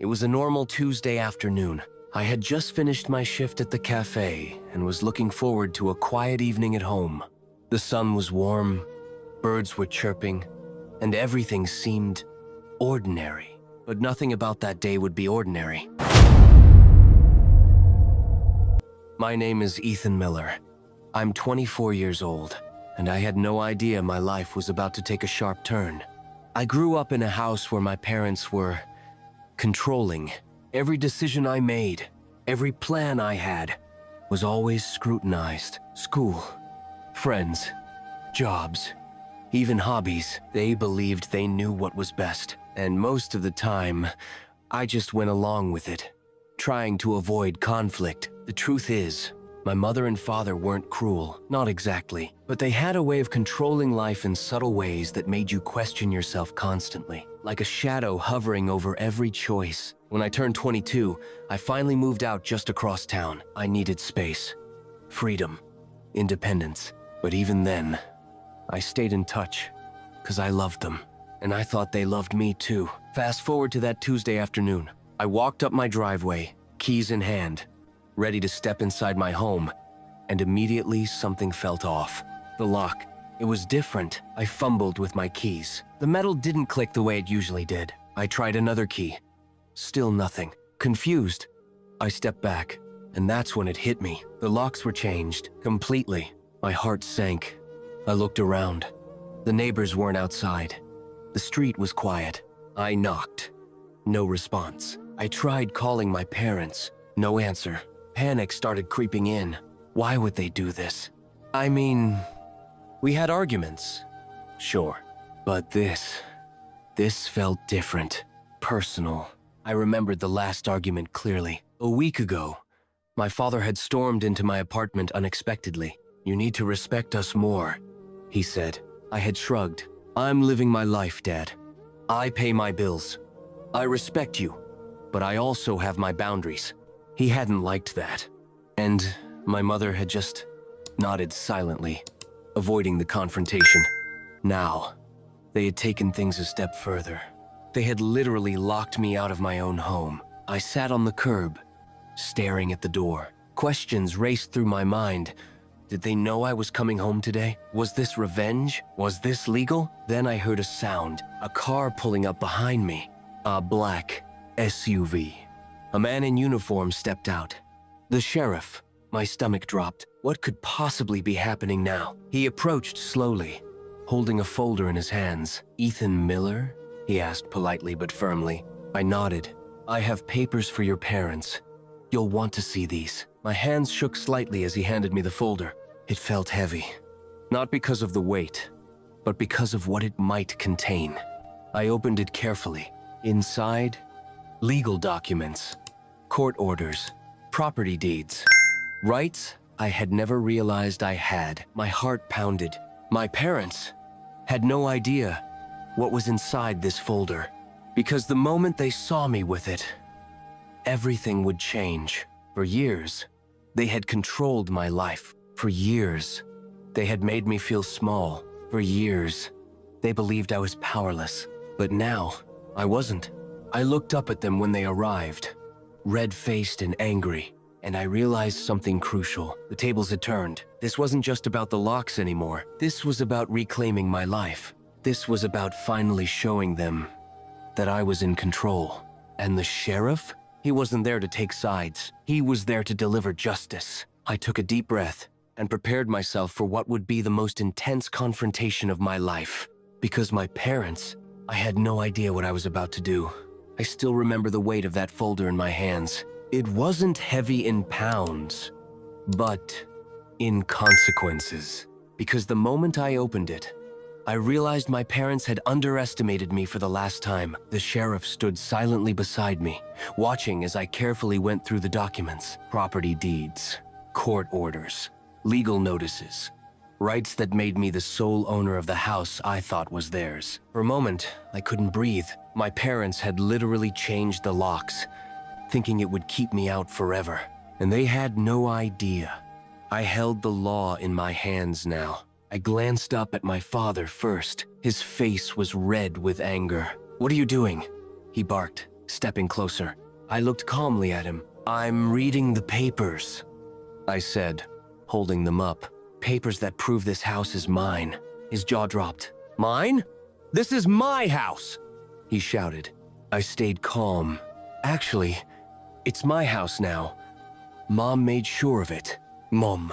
It was a normal Tuesday afternoon. I had just finished my shift at the cafe and was looking forward to a quiet evening at home. The sun was warm, birds were chirping, and everything seemed ordinary. But nothing about that day would be ordinary. My name is Ethan Miller. I'm 24 years old, and I had no idea my life was about to take a sharp turn. I grew up in a house where my parents were controlling. Every decision I made, every plan I had, was always scrutinized. School, friends, jobs, even hobbies. They believed they knew what was best, and most of the time, I just went along with it, trying to avoid conflict. The truth is, my mother and father weren't cruel, not exactly, but they had a way of controlling life in subtle ways that made you question yourself constantly, like a shadow hovering over every choice. When I turned 22, I finally moved out just across town. I needed space, freedom, independence. But even then, I stayed in touch, because I loved them, and I thought they loved me too. Fast forward to that Tuesday afternoon. I walked up my driveway, keys in hand, ready to step inside my home, and immediately something felt off. The lock. It was different. I fumbled with my keys. The metal didn't click the way it usually did. I tried another key. Still nothing. Confused, I stepped back, and that's when it hit me. The locks were changed, completely. My heart sank. I looked around. The neighbors weren't outside. The street was quiet. I knocked. No response. I tried calling my parents. No answer. Panic started creeping in. Why would they do this? I mean, we had arguments, sure. But this felt different, personal. I remembered the last argument clearly. A week ago, my father had stormed into my apartment unexpectedly. "You need to respect us more," he said. I had shrugged. "I'm living my life, Dad. I pay my bills. I respect you, but I also have my boundaries." He hadn't liked that, and my mother had just nodded silently, avoiding the confrontation. Now, they had taken things a step further. They had literally locked me out of my own home. I sat on the curb, staring at the door. Questions raced through my mind. Did they know I was coming home today? Was this revenge? Was this legal? Then I heard a sound, a car pulling up behind me, a black SUV. A man in uniform stepped out. The sheriff. My stomach dropped. What could possibly be happening now? He approached slowly, holding a folder in his hands. "Ethan Miller?" he asked politely but firmly. I nodded. "I have papers for your parents. You'll want to see these." My hands shook slightly as he handed me the folder. It felt heavy. Not because of the weight, but because of what it might contain. I opened it carefully. Inside, legal documents, court orders, property deeds, rights I had never realized I had. My heart pounded. My parents had no idea what was inside this folder, because the moment they saw me with it, everything would change. For years, they had controlled my life. For years, they had made me feel small. For years, they believed I was powerless. But now, I wasn't. I looked up at them when they arrived, red-faced and angry, and I realized something crucial. The tables had turned. This wasn't just about the locks anymore. This was about reclaiming my life. This was about finally showing them that I was in control. And the sheriff? He wasn't there to take sides. He was there to deliver justice. I took a deep breath and prepared myself for what would be the most intense confrontation of my life. Because my parents, I had no idea what I was about to do. I still remember the weight of that folder in my hands. It wasn't heavy in pounds, but in consequences. Because the moment I opened it, I realized my parents had underestimated me for the last time. The sheriff stood silently beside me, watching as I carefully went through the documents. Property deeds, court orders, legal notices, rights that made me the sole owner of the house I thought was theirs. For a moment, I couldn't breathe. My parents had literally changed the locks, thinking it would keep me out forever. And they had no idea. I held the law in my hands now. I glanced up at my father first. His face was red with anger. "What are you doing?" he barked. Stepping closer, I looked calmly at him. "I'm reading the papers," I said, holding them up. "Papers that prove this house is mine." His jaw dropped. "Mine? This is my house!" he shouted. I stayed calm. "Actually, it's my house now. Mom made sure of it." Mom.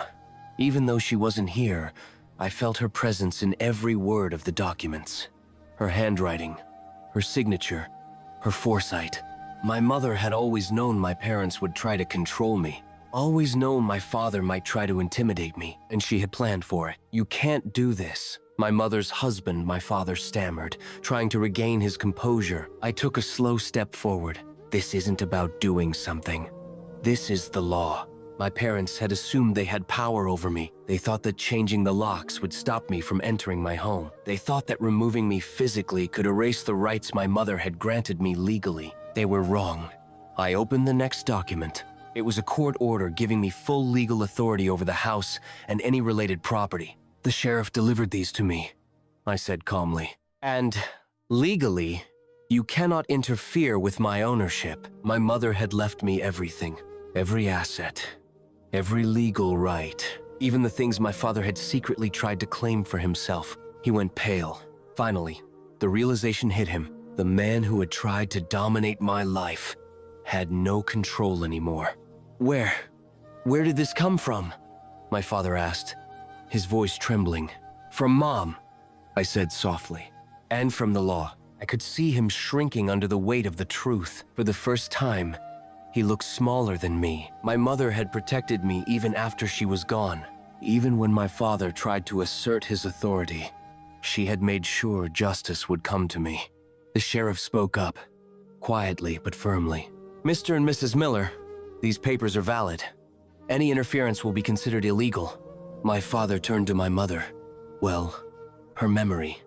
Even though she wasn't here, I felt her presence in every word of the documents. Her handwriting, her signature, her foresight. My mother had always known my parents would try to control me. Always known my father might try to intimidate me, and she had planned for it. "You can't do this." My mother's husband, my father stammered, trying to regain his composure. I took a slow step forward. "This isn't about doing something. This is the law." My parents had assumed they had power over me. They thought that changing the locks would stop me from entering my home. They thought that removing me physically could erase the rights my mother had granted me legally. They were wrong. I opened the next document. It was a court order giving me full legal authority over the house and any related property. "The sheriff delivered these to me," I said calmly. "And legally, you cannot interfere with my ownership." My mother had left me everything, every asset, every legal right, even the things my father had secretly tried to claim for himself. He went pale. Finally, the realization hit him. The man who had tried to dominate my life had no control anymore. Where did this come from?" my father asked, his voice trembling. "From Mom," I said softly, "and from the law." I could see him shrinking under the weight of the truth. For the first time, he looked smaller than me. My mother had protected me even after she was gone. Even when my father tried to assert his authority, she had made sure justice would come to me. The sheriff spoke up, quietly but firmly. "Mr. and Mrs. Miller, these papers are valid. Any interference will be considered illegal." My father turned to my mother. Well, her memory,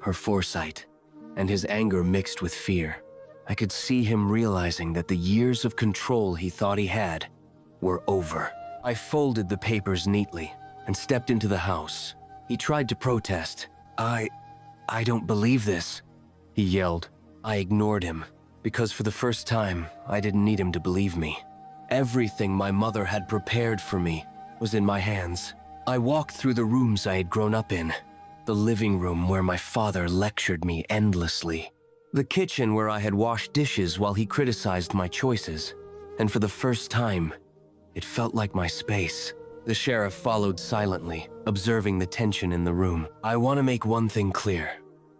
her foresight, and his anger mixed with fear. I could see him realizing that the years of control he thought he had were over. I folded the papers neatly and stepped into the house. He tried to protest. I don't believe this," he yelled. I ignored him, because for the first time, I didn't need him to believe me. Everything my mother had prepared for me was in my hands. I walked through the rooms I had grown up in, the living room where my father lectured me endlessly, the kitchen where I had washed dishes while he criticized my choices, and for the first time, it felt like my space. The sheriff followed silently, observing the tension in the room. "I want to make one thing clear,"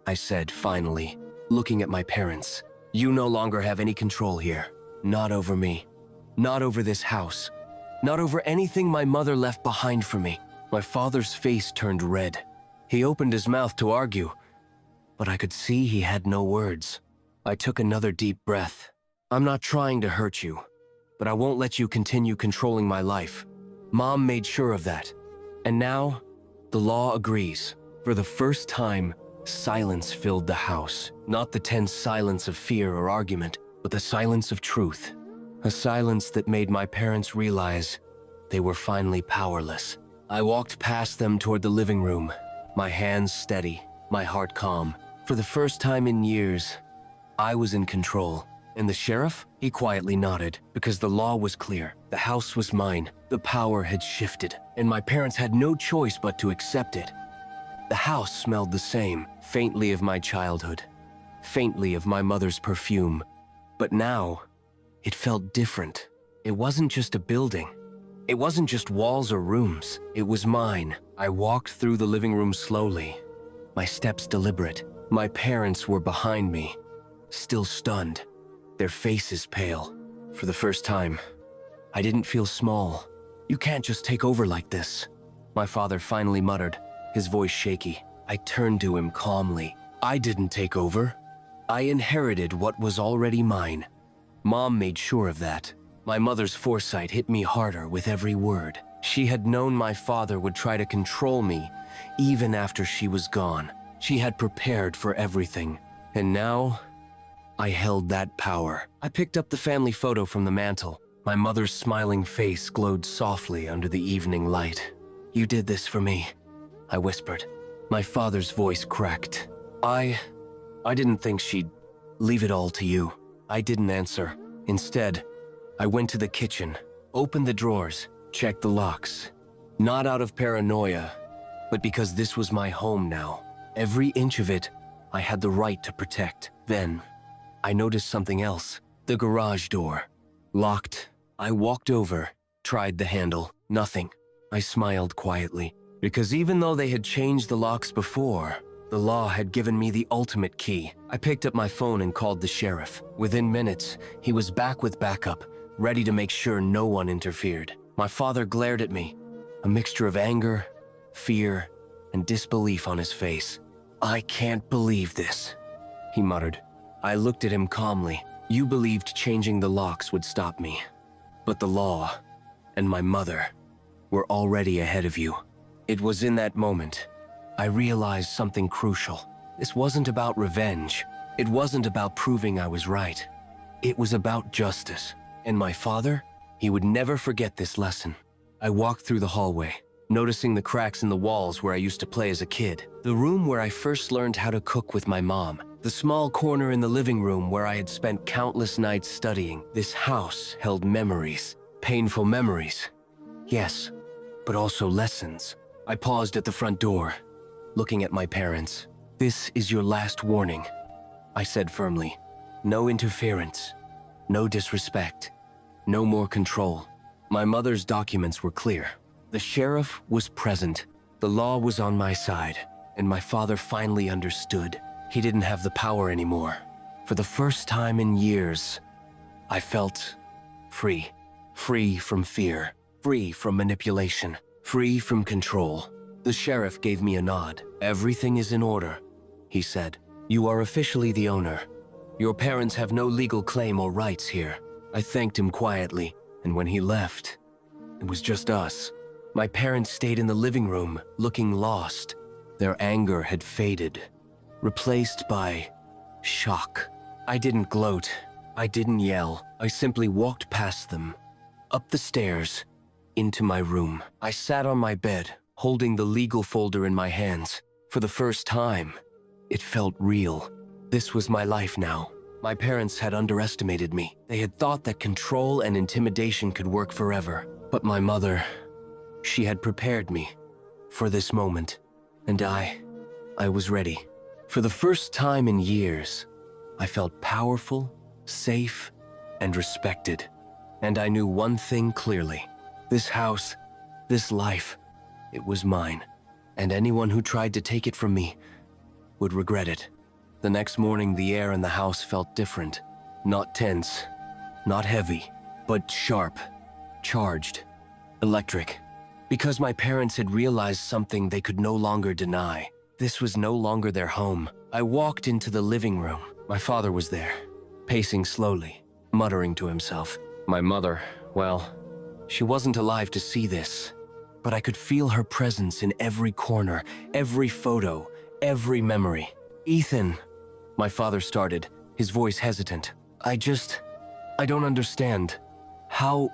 I said finally, looking at my parents. "You no longer have any control here. Not over me. Not over this house. Not over anything my mother left behind for me." My father's face turned red. He opened his mouth to argue, but I could see he had no words. I took another deep breath. "I'm not trying to hurt you, but I won't let you continue controlling my life. Mom made sure of that. And now, the law agrees." For the first time, silence filled the house. Not the tense silence of fear or argument, but the silence of truth. A silence that made my parents realize they were finally powerless. I walked past them toward the living room, my hands steady, my heart calm. For the first time in years, I was in control. And the sheriff? He quietly nodded, because the law was clear. The house was mine. The power had shifted, and my parents had no choice but to accept it. The house smelled the same, faintly of my childhood, faintly of my mother's perfume. But now, it felt different. It wasn't just a building. It wasn't just walls or rooms. It was mine. I walked through the living room slowly, my steps deliberate. My parents were behind me, still stunned, their faces pale. For the first time, I didn't feel small. "You can't just take over like this," my father finally muttered, his voice shaky. I turned to him calmly. "I didn't take over. I inherited what was already mine. Mom made sure of that." My mother's foresight hit me harder with every word. She had known my father would try to control me even after she was gone. She had prepared for everything. And now, I held that power. I picked up the family photo from the mantel. My mother's smiling face glowed softly under the evening light. "You did this for me," I whispered. My father's voice cracked. I didn't think she'd leave it all to you." I didn't answer. Instead, I went to the kitchen, opened the drawers, checked the locks. Not out of paranoia, but because this was my home now. Every inch of it, I had the right to protect. Then, I noticed something else. The garage door. Locked. I walked over, tried the handle. Nothing. I smiled quietly, because even though they had changed the locks before, the law had given me the ultimate key. I picked up my phone and called the sheriff. Within minutes, he was back with backup, ready to make sure no one interfered. My father glared at me, a mixture of anger, fear, and disbelief on his face. "I can't believe this," he muttered. I looked at him calmly. "You believed changing the locks would stop me, but the law and my mother were already ahead of you." It was in that moment I realized something crucial. This wasn't about revenge. It wasn't about proving I was right. It was about justice. And my father, he would never forget this lesson. I walked through the hallway, noticing the cracks in the walls where I used to play as a kid. The room where I first learned how to cook with my mom. The small corner in the living room where I had spent countless nights studying. This house held memories. Painful memories. Yes, but also lessons. I paused at the front door, looking at my parents. "This is your last warning," I said firmly. "No interference, no disrespect, no more control." My mother's documents were clear. The sheriff was present. The law was on my side, and my father finally understood. He didn't have the power anymore. For the first time in years, I felt free. Free from fear, free from manipulation, free from control. The sheriff gave me a nod. "Everything is in order," he said. "You are officially the owner. Your parents have no legal claim or rights here." I thanked him quietly, and when he left, it was just us. My parents stayed in the living room, looking lost. Their anger had faded, replaced by shock. I didn't gloat. I didn't yell. I simply walked past them, up the stairs, into my room. I sat on my bed, holding the legal folder in my hands. For the first time, it felt real. This was my life now. My parents had underestimated me. They had thought that control and intimidation could work forever. But my mother, she had prepared me for this moment. And I was ready. For the first time in years, I felt powerful, safe, and respected. And I knew one thing clearly. This house, this life, it was mine. And anyone who tried to take it from me would regret it. The next morning, the air in the house felt different. Not tense, not heavy, but sharp, charged, electric. Because my parents had realized something they could no longer deny. This was no longer their home. I walked into the living room. My father was there, pacing slowly, muttering to himself. My mother, well, she wasn't alive to see this, but I could feel her presence in every corner, every photo, every memory. "Ethan," my father started, his voice hesitant. I don't understand. How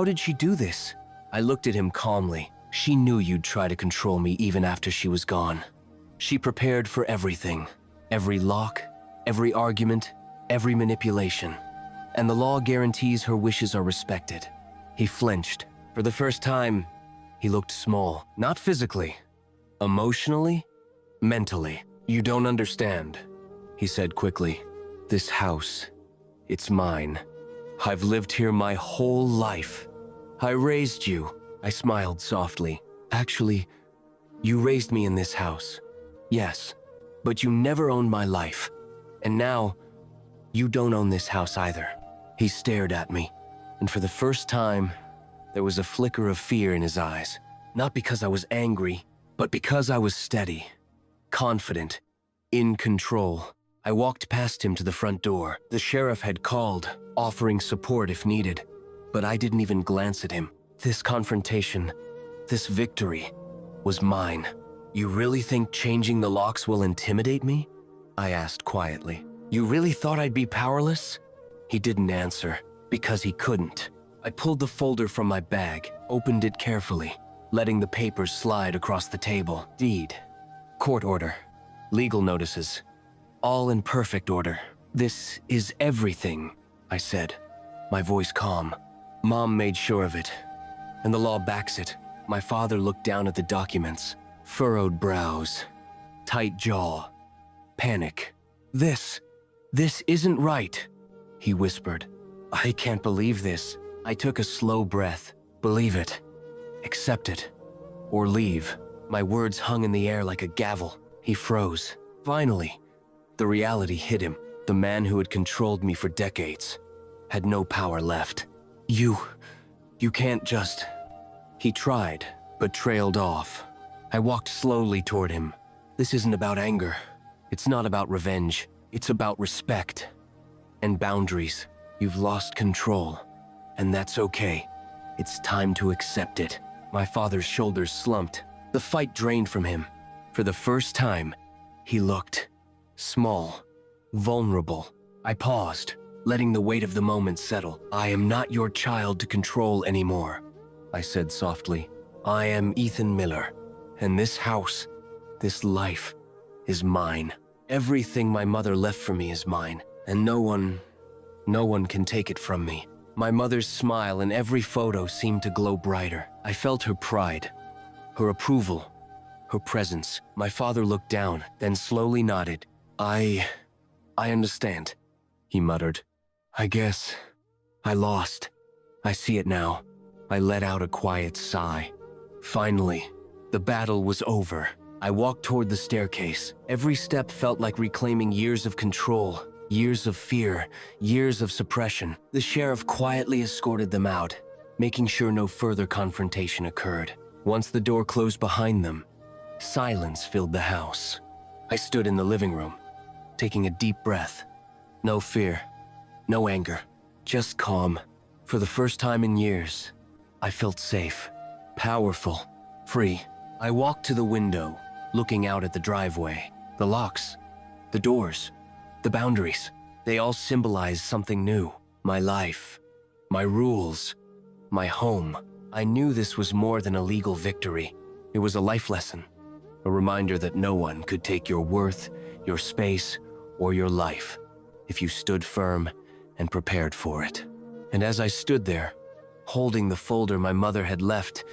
did she do this?" I looked at him calmly. "She knew you'd try to control me even after she was gone. She prepared for everything. Every lock, every argument, every manipulation. And the law guarantees her wishes are respected." He flinched. For the first time, he looked small. Not physically. Emotionally, mentally. "You don't understand," he said quickly. "This house, it's mine. I've lived here my whole life. I raised you." I smiled softly. "Actually, you raised me in this house. Yes, but you never owned my life. And now, you don't own this house either." He stared at me, and for the first time, there was a flicker of fear in his eyes. Not because I was angry, but because I was steady, confident, in control. I walked past him to the front door. The sheriff had called, offering support if needed, but I didn't even glance at him. This confrontation, this victory, was mine. "You really think changing the locks will intimidate me?" I asked quietly. "You really thought I'd be powerless?" He didn't answer, because he couldn't. I pulled the folder from my bag, opened it carefully, letting the papers slide across the table. Deed, court order, legal notices, all in perfect order. This is everything, I said, my voice calm. Mom made sure of it, and the law backs it. My father looked down at the documents, furrowed brows, tight jaw, panic. This isn't right, he whispered. I can't believe this. I took a slow breath. Believe it, accept it, or leave. My words hung in the air like a gavel. He froze. Finally, the reality hit him. The man who had controlled me for decades had no power left. You can't just... He tried, but trailed off. I walked slowly toward him. This isn't about anger. It's not about revenge. It's about respect and boundaries. You've lost control, and that's okay. It's time to accept it. My father's shoulders slumped. The fight drained from him. For the first time, he looked small, vulnerable. I paused, letting the weight of the moment settle. I am not your child to control anymore, I said softly. I am Ethan Miller, and this house, this life, is mine. Everything my mother left for me is mine, and no one can take it from me. My mother's smile in every photo seemed to glow brighter. I felt her pride, her approval, her presence. My father looked down, then slowly nodded. I understand, he muttered. I guess I lost. I see it now. I let out a quiet sigh. Finally, the battle was over. I walked toward the staircase. Every step felt like reclaiming years of control, years of fear, years of suppression. The sheriff quietly escorted them out, making sure no further confrontation occurred. Once the door closed behind them, silence filled the house. I stood in the living room, taking a deep breath. No fear, no anger, just calm. For the first time in years, I felt safe, powerful, free. I walked to the window, looking out at the driveway. The locks, the doors, the boundaries, they all symbolize something new. My life, my rules, my home. I knew this was more than a legal victory. It was a life lesson, a reminder that no one could take your worth, your space, or your life if you stood firm and prepared for it. And as I stood there, holding the folder my mother had left,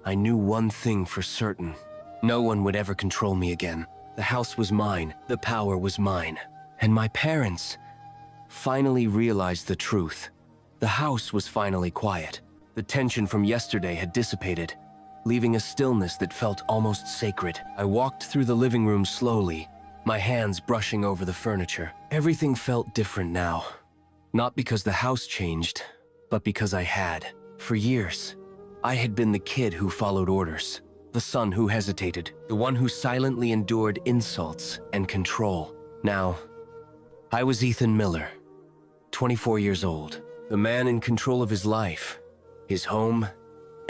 I knew one thing for certain. No one would ever control me again. The house was mine, the power was mine. And my parents finally realized the truth. The house was finally quiet. The tension from yesterday had dissipated, leaving a stillness that felt almost sacred. I walked through the living room slowly, my hands brushing over the furniture. Everything felt different now. Not because the house changed, but because I had. For years, I had been the kid who followed orders, the son who hesitated, the one who silently endured insults and control. Now, I was Ethan Miller, 24 years old, the man in control of his life, his home,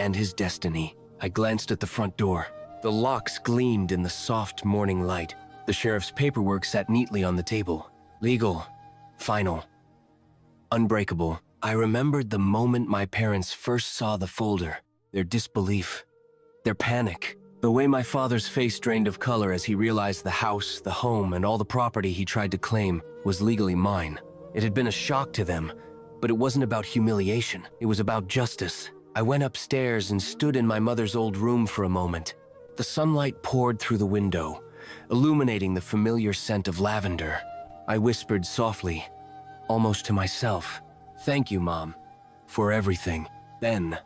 and his destiny. I glanced at the front door. The locks gleamed in the soft morning light. The sheriff's paperwork sat neatly on the table. Legal, final, unbreakable. I remembered the moment my parents first saw the folder, their disbelief, their panic, the way my father's face drained of color as he realized the house, the home, and all the property he tried to claim was legally mine. It had been a shock to them, but it wasn't about humiliation. It was about justice. I went upstairs and stood in my mother's old room for a moment. The sunlight poured through the window, illuminating the familiar scent of lavender. I whispered softly, almost to myself, "Thank you, Mom, for everything." Then,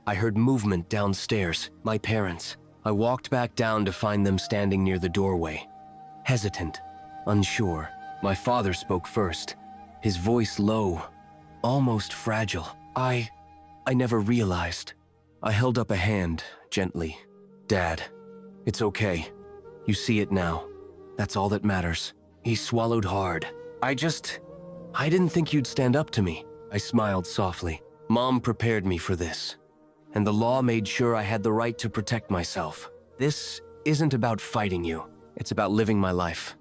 I heard movement downstairs, my parents. I walked back down to find them standing near the doorway, hesitant, unsure. My father spoke first, his voice low, almost fragile. I never realized. I held up a hand, gently. "Dad, it's okay. You see it now. That's all that matters." He swallowed hard. I didn't think you'd stand up to me." I smiled softly. "Mom prepared me for this, and the law made sure I had the right to protect myself. This isn't about fighting you. It's about living my life,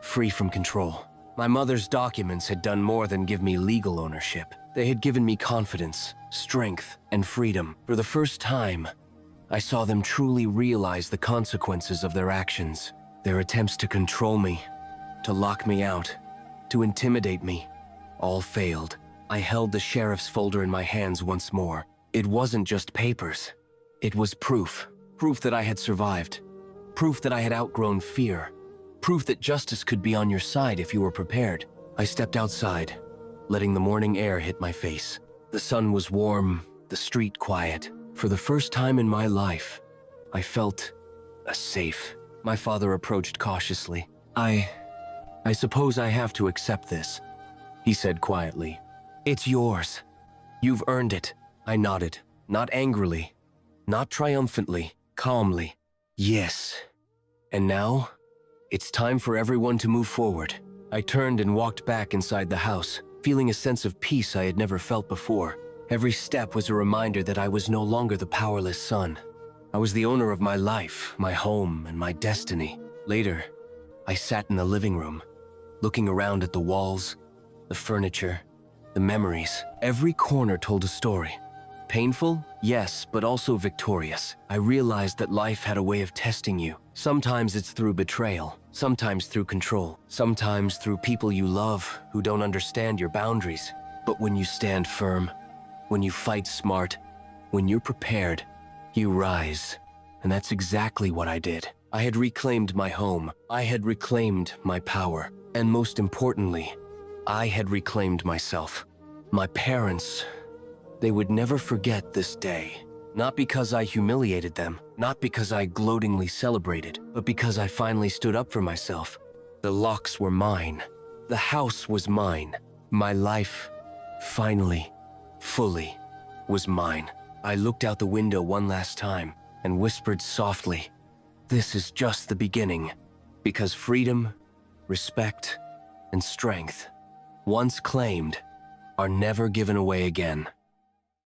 free from control." My mother's documents had done more than give me legal ownership. They had given me confidence, strength, and freedom. For the first time, I saw them truly realize the consequences of their actions. Their attempts to control me, to lock me out, to intimidate me. All failed. I held the sheriff's folder in my hands once more. It wasn't just papers. It was proof. Proof that I had survived. Proof that I had outgrown fear. Proof that justice could be on your side if you were prepared. I stepped outside, letting the morning air hit my face. The sun was warm, the street quiet. For the first time in my life, I felt safe. My father approached cautiously. I suppose I have to accept this, he said quietly. It's yours. You've earned it. I nodded, not angrily, not triumphantly, calmly. Yes. And now, it's time for everyone to move forward. I turned and walked back inside the house, feeling a sense of peace I had never felt before. Every step was a reminder that I was no longer the powerless son. I was the owner of my life, my home, and my destiny. Later, I sat in the living room, looking around at the walls, the furniture, the memories. Every corner told a story. Painful? Yes, but also victorious. I realized that life had a way of testing you. Sometimes it's through betrayal, sometimes through control, sometimes through people you love who don't understand your boundaries. But when you stand firm, when you fight smart, when you're prepared, you rise. And that's exactly what I did. I had reclaimed my home. I had reclaimed my power. And most importantly, I had reclaimed myself. My parents, they would never forget this day. Not because I humiliated them, not because I gloatingly celebrated, but because I finally stood up for myself. The locks were mine. The house was mine. My life, finally, fully, was mine. I looked out the window one last time and whispered softly, "This is just the beginning." Because freedom, respect, and strength, once claimed, are never given away again.